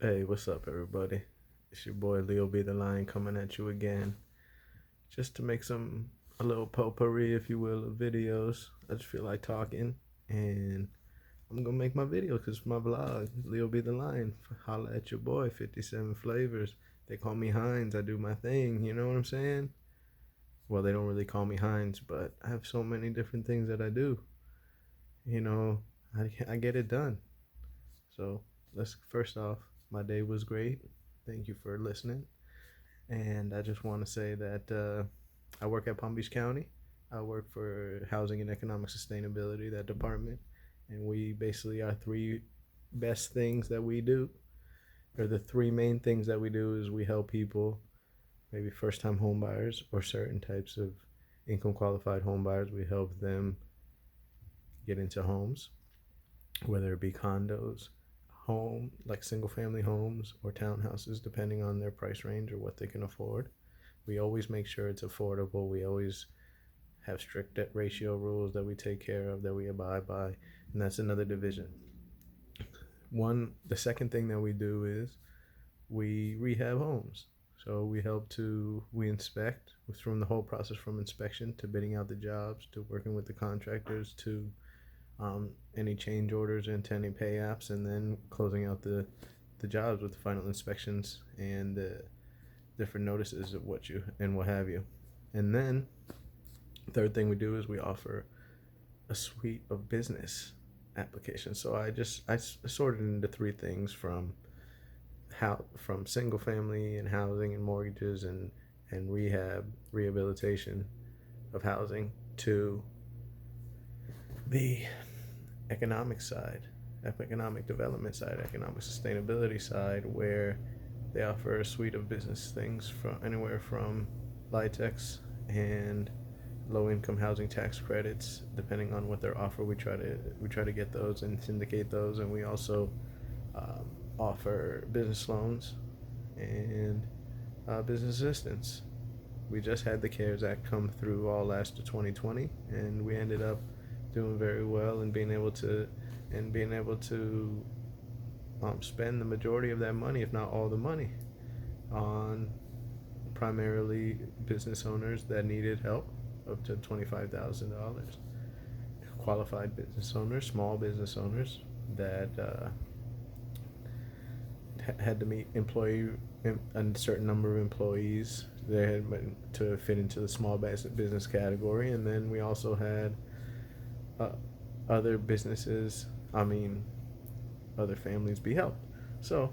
Hey, what's up, everybody? It's your boy Leo B. The Lion coming at you again, just to make a little potpurri, if you will, of videos. I just feel like talking, and I'm gonna make my video because it's my vlog. Leo B. The Lion, holla at your boy. 57 flavors. They call me Heinz. I do my thing. You know what I'm saying? Well, they don't really call me Heinz, but I have so many different things that I do. You know, I get it done. So let's first off, my day was great. Thank you for listening. And I just want to say that I work at Palm Beach County. I work for Housing and Economic Sustainability, that department. And we basically are three best things that we do, or the three main things that we do is we help people, maybe first time home buyers or certain types of income qualified home buyers. We help them get into homes, whether it be condos, home, like single family homes or townhouses, depending on their price range or what they can afford. We always make sure it's affordable. We always have strict debt ratio rules that we take care of, that we abide by, and that's another division. The second thing that we do is we rehab homes. So we inspect from the whole process, from inspection to bidding out the jobs to working with the contractors to any change orders and to any pay apps, and then closing out the jobs with the final inspections and the different notices of what have you. And then third thing we do is we offer a suite of business applications. So I sorted into three things: from single family and housing and mortgages and rehabilitation of housing, to the economic side, economic development side, economic sustainability side, where they offer a suite of business things from anywhere from LIHTCs and low income housing tax credits, depending on what they're offer. We try to get those and syndicate those, and we also offer business loans and business assistance. We just had the CARES Act come through all last of 2020, and we ended up doing very well and being able to spend the majority of that money, if not all the money, on primarily business owners that needed help, up to $25,000. Qualified business owners, small business owners that had to meet a certain number of employees. They had to fit into the small business category, and then we also had other businesses, other families be helped. So,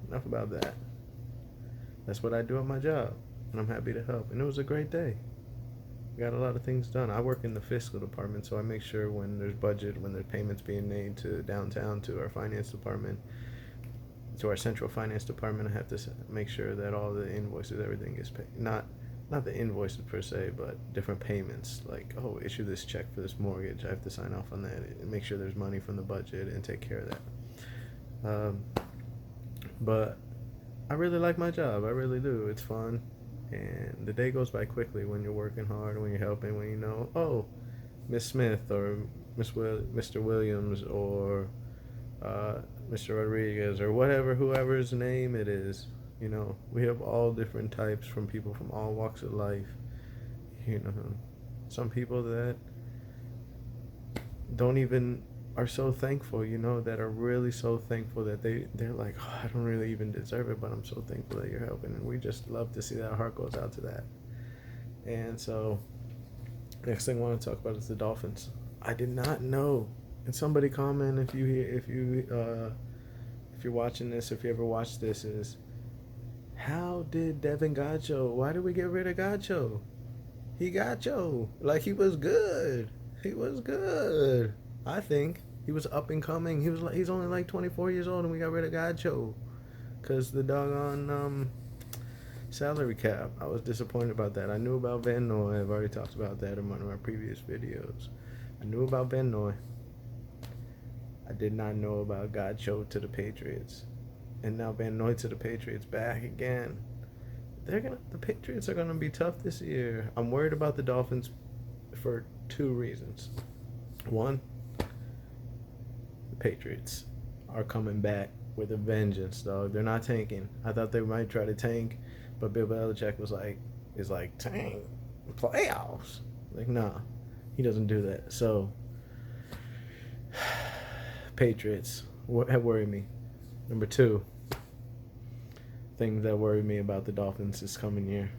enough about that. That's what I do at my job, and I'm happy to help. And it was a great day. Got a lot of things done. I work in the fiscal department, so I make sure when there's budget, when there's payments being made to downtown, to our finance department, to our central finance department, I have to make sure that all the invoices, everything gets paid. Not the invoices per se, but different payments, like, issue this check for this mortgage, I have to sign off on that and make sure there's money from the budget and take care of that. But I really like my job. I really do. It's fun, and the day goes by quickly when you're working hard, when you're helping, when you know, Miss Smith or Mr. Williams or Mr. Rodriguez or whoever's name it is. We have all different types, from people from all walks of life. Some people that don't even are so thankful, that are really so thankful that they're like, I don't really even deserve it, but I'm so thankful that you're helping. And we just love to see that. Our heart goes out to that. And so next thing I want to talk about is the Dolphins. I did not know. And somebody comment if you're watching this, if you ever watched this, is how did Devin Gacho? Why did we get rid of Gacho? He Gacho, like, he was good. He was good. I think he was up and coming. He's only like 24 years old, and we got rid of Gacho because the doggone salary cap. I was disappointed about that. I knew about Van Noy. I've already talked about that in one of my previous videos. I knew about Van Noy. I did not know about Gacho to the Patriots. And now Van Noy to the Patriots, back again. The Patriots are gonna be tough this year. I'm worried about the Dolphins for two reasons. One, the Patriots. are coming back with a vengeance, dog. They're not tanking. I thought they might try to tank, but Bill Belichick is like, tank playoffs. Like, nah, he doesn't do that. So, Patriots worry me. Number two, things that worry me about the Dolphins this coming year.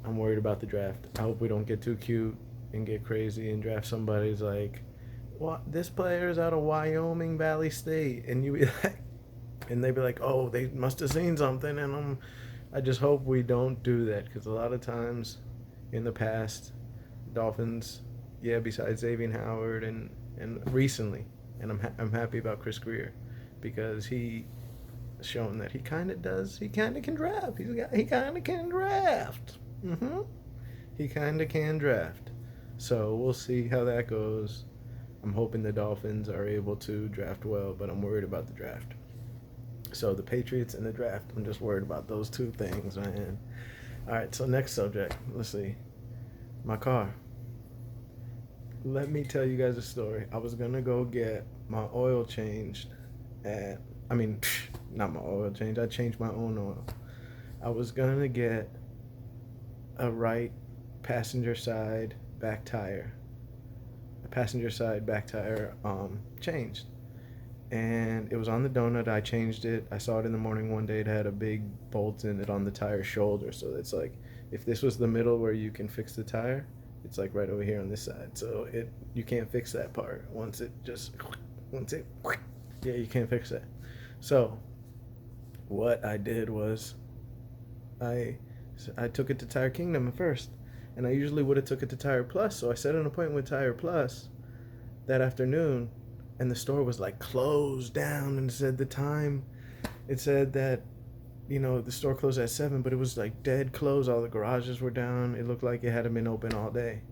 I'm worried about the draft. I hope we don't get too cute and get crazy and draft somebody's like, what? This player is out of Wyoming Valley State, and you be like, and they be like, oh, they must have seen something, and I just hope we don't do that, because a lot of times in the past, Dolphins, yeah, besides Xavier Howard and recently, and I'm happy about Chris Greer, because he shown that he kind of can draft. He kind of can draft. He kind of can draft. So we'll see how that goes. I'm hoping the Dolphins are able to draft well, but I'm worried about the draft. So the Patriots and the draft, I'm just worried about those two things, man. All right, so next subject. Let's see. My car. Let me tell you guys a story. I was going to go get my oil changed not my oil change. I changed my own oil. I was going to get a right passenger side back tire. Changed. And it was on the donut. I changed it. I saw it in the morning one day. It had a big bolt in it on the tire shoulder. So it's like, if this was the middle where you can fix the tire, it's like right over here on this side. So you can't fix that part. You can't fix that. So what I did was I took it to Tire Kingdom at first. And I usually would have took it to Tire Plus. So I set an appointment with Tire Plus that afternoon, and the store was like closed down, and it said that, the store closed at 7, but it was like dead closed. All the garages were down. It looked like it hadn't been open all day.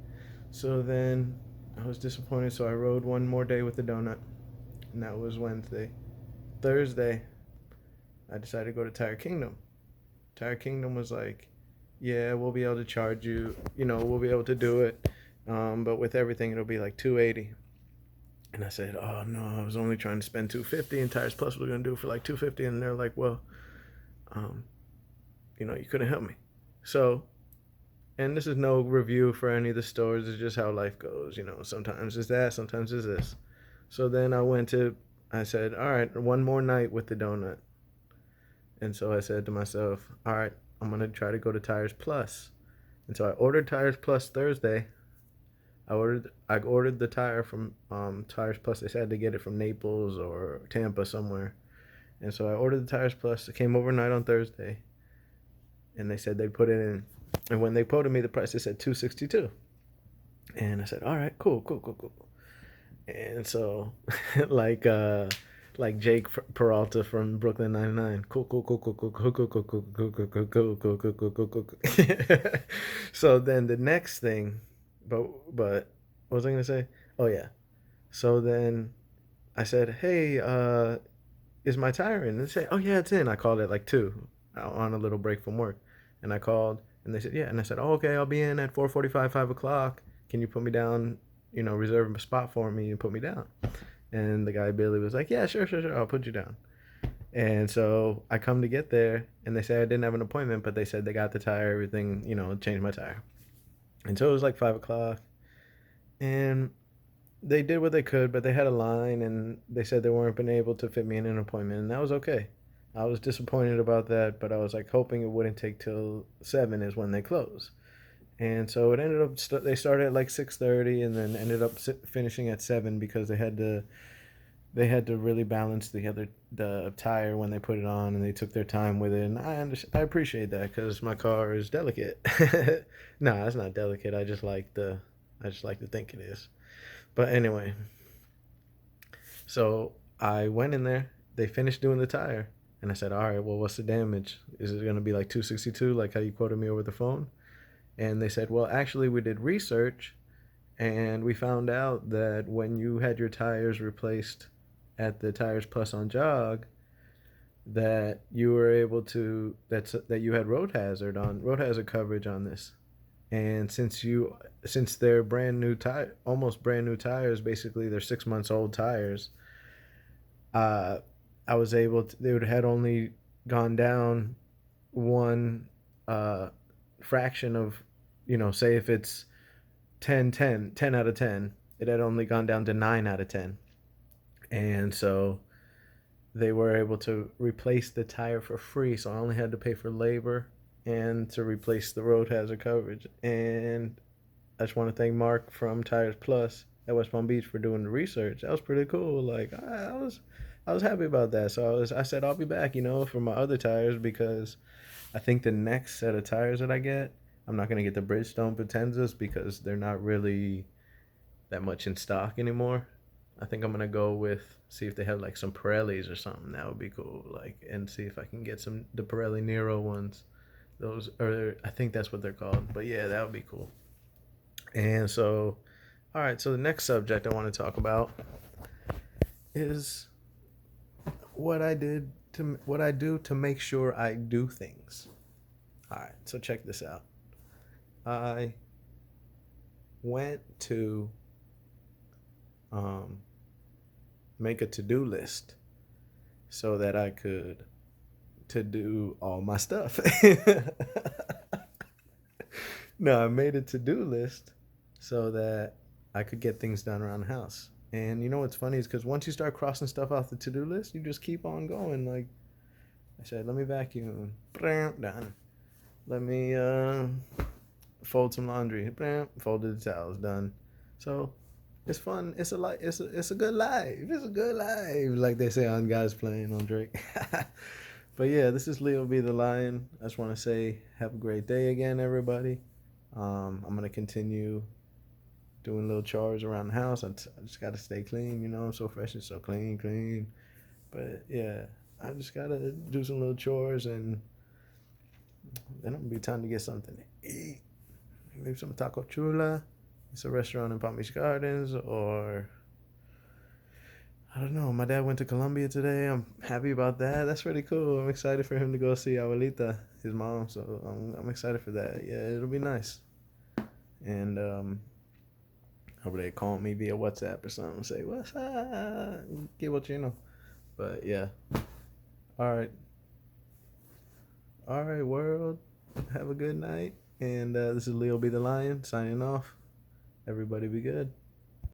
So then I was disappointed. So I rode one more day with the donut, and that was Wednesday. Thursday, I decided to go to Tire Kingdom. Tire Kingdom was like, yeah, we'll be able to charge you, we'll be able to do it. But with everything, it'll be like $280. And I said, oh no, I was only trying to spend $250, and Tires Plus was going to do it for like $250. And they're like, well, you couldn't help me. So, and this is no review for any of the stores. It's just how life goes. Sometimes it's that, sometimes it's this. So then I said, all right, one more night with the donut. And so I said to myself, all right, I'm going to try to go to Tires Plus. And so I ordered Tires Plus Thursday. I ordered the tire from Tires Plus. They said to get it from Naples or Tampa somewhere. And so I ordered the Tires Plus. It came overnight on Thursday. And they said they'd put it in. And when they quoted me the price, they said $262. And I said, all right, cool. And so, like Jake Peralta from Brooklyn Nine-Nine. Cool. So then the next thing, but what was I gonna say? Oh yeah. So then I said, hey, is my tire in? And they said, oh yeah, it's in. I called it like 2 on a little break from work, and I called, and they said, yeah, and I said, oh okay, I'll be in at 4:45, 5 o'clock. Can you put me down? Reserve a spot for me and put me down. And the guy, Billy, was like, yeah, sure, I'll put you down. And so I come to get there, and they say I didn't have an appointment, but they said they got the tire, everything, changed my tire. And so it was like 5 o'clock, and they did what they could, but they had a line, and they said they weren't been able to fit me in an appointment, and that was okay. I was disappointed about that, but I was like hoping it wouldn't take till 7 is when they close. And so it ended up, they started at like 6:30 and then ended up finishing at 7 because they had to really balance the tire when they put it on, and they took their time with it. And I appreciate that, because my car is delicate. No, it's not delicate. I just like to think it is. But anyway, so I went in there. They finished doing the tire, and I said, all right, well, what's the damage? Is it going to be like $262, like how you quoted me over the phone? And they said, well, actually, we did research, and we found out that when you had your tires replaced at the Tires Plus on Jog, that you were able to, that you had road hazard coverage on this. And since they're brand new almost brand new tires, basically they're 6 months old tires. Uh, I was able to. They would had only gone down one uh, fraction of, say if it's 10 out of 10, it had only gone down to 9 out of 10. And so they were able to replace the tire for free. So I only had to pay for labor and to replace the road hazard coverage. And I just want to thank Mark from Tires Plus at West Palm Beach for doing the research. That was pretty cool. Like I was happy about that. So I said I'll be back, for my other tires, because I think the next set of tires that I get, I'm not gonna get the Bridgestone Potenzas because they're not really that much in stock anymore. I think I'm gonna go with, see if they have like some Pirellis or something. That would be cool. Like, and see if I can get the Pirelli Nero ones. Those, or I think that's what they're called. But yeah, that would be cool. And so, all right. So the next subject I want to talk about is what I do to make sure I do things. All right. So check this out. I went to make a to-do list so that I could to do all my stuff. No, I made a to-do list so that I could get things done around the house. And you know what's funny is because once you start crossing stuff off the to-do list, you just keep on going. Like I said, let me vacuum, done. Let me fold some laundry, folded the towels, done. So it's fun. It's a good life. It's a good life, like they say on Guys Playing on Drake. But yeah, this is Leo Be the Lion. I just want to say, have a great day again, everybody. I'm gonna continue doing little chores around the house. I just gotta stay clean. I'm so fresh and so clean. But yeah, I just gotta do some little chores, and then it'll be time to get something to eat. Maybe some taco chula. It's a restaurant in Palm Beach Gardens, or I don't know. My dad went to Colombia today. I'm happy about that. That's pretty cool. I'm excited for him to go see Abuelita, his mom. So I'm excited for that. Yeah, it'll be nice. And hope they call me via WhatsApp or something. Say what's up? Get what you know. But yeah. All right, world. Have a good night. And this is Leo Be the Lion signing off. Everybody be good.